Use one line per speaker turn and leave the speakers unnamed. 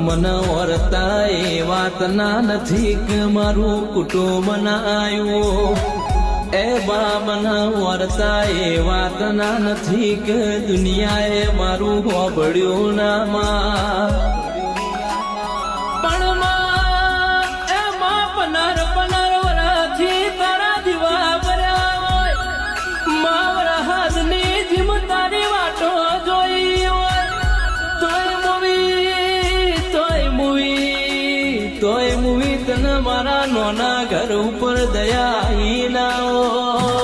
મન વર્તા એ વાત ના નથી કે મારું કુટુંબ ના આવ્યું એ બા મન વર્તા એ વાત ના નથી કે દુનિયાએ મારું હોબળ્યું ના માં પણ એ માં પનાર વરાથી તારા દીવા ભર્યા હોય મારા હાથની જીમ તારી વાટો જોઈ હોય તોય મુવી તને મારા નોના ઘર ઉપર દયા ના